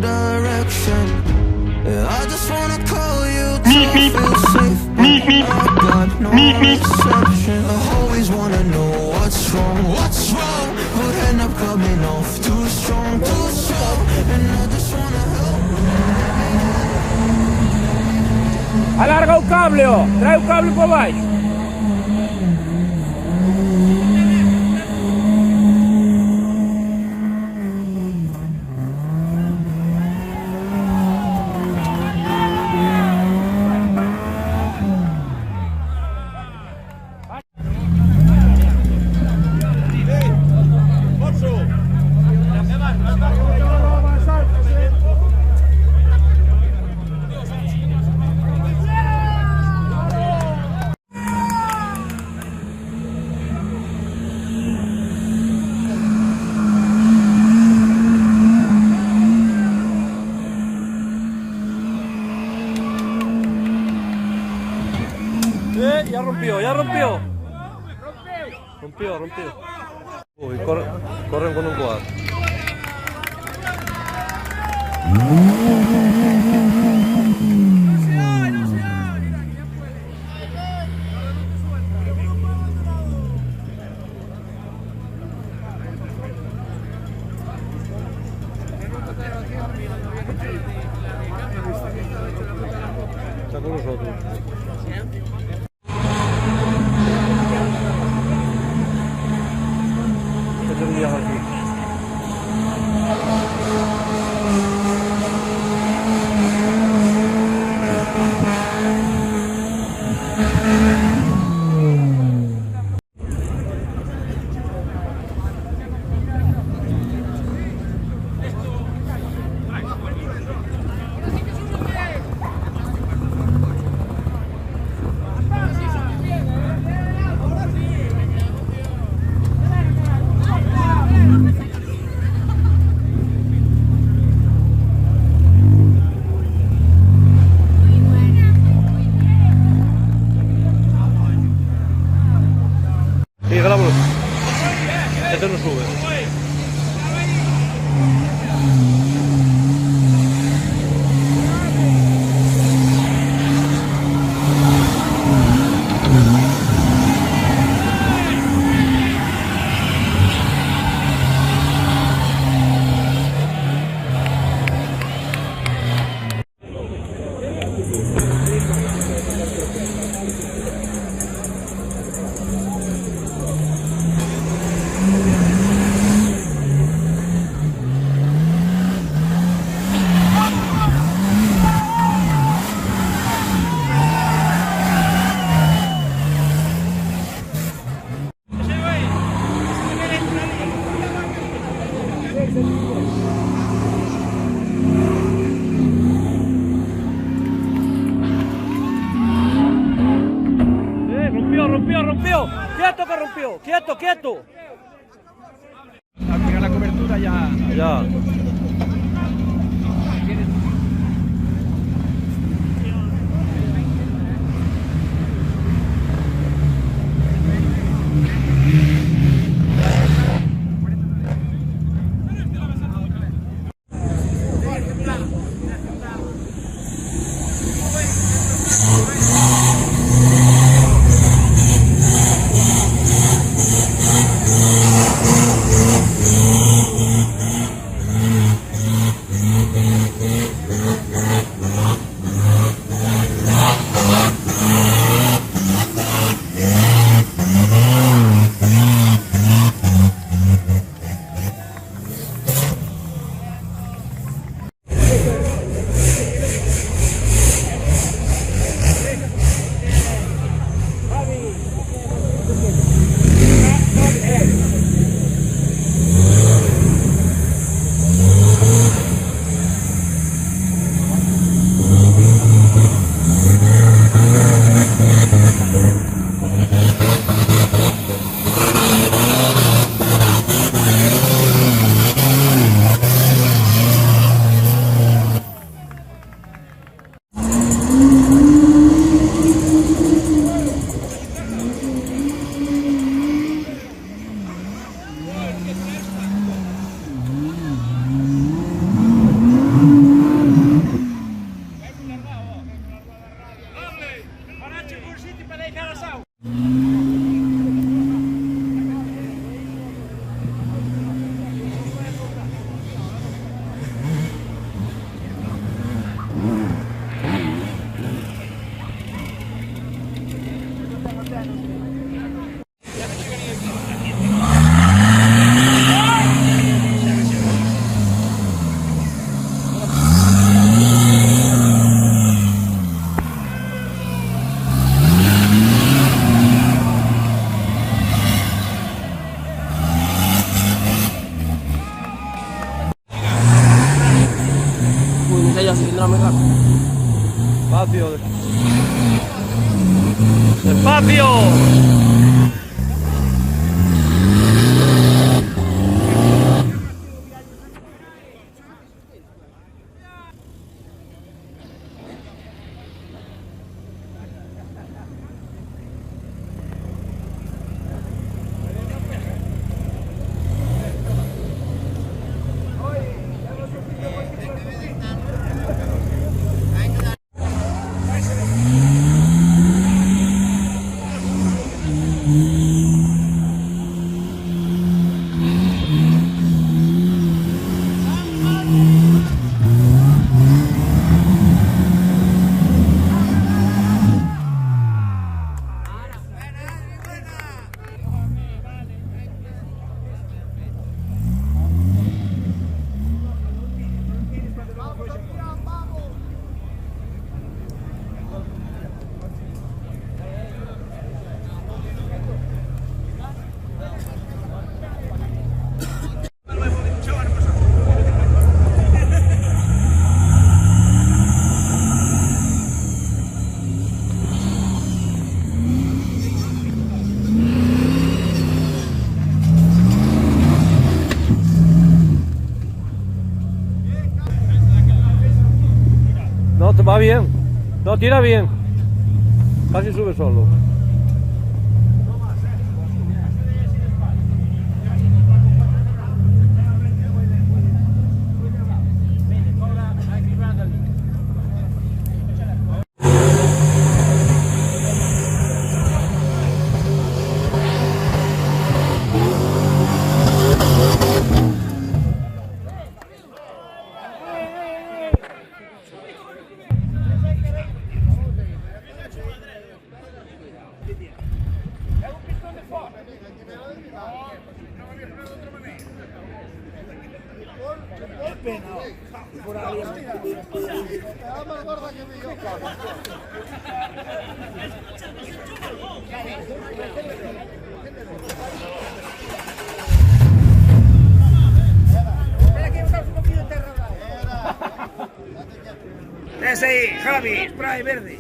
direction. I just wanna call you to feel safe, but I got no reception. I always wanna know what's wrong, but end up coming off too strong, and I just wanna help. Alarga o cable, ó. Trae o cable para baixo. Ya rompió, ya rompió. Rompió. Uy, corren con un quad. Está con nosotros. Sí, grabamos. Este no sube. Rompió. Quieto que rompió. Quieto. Mira la cobertura ya. vendrá muy rápido. Despacio. ¡Despacio! No, te va bien. No, tira bien. Casi sube solo. Ese ahí, Javi, spray verde.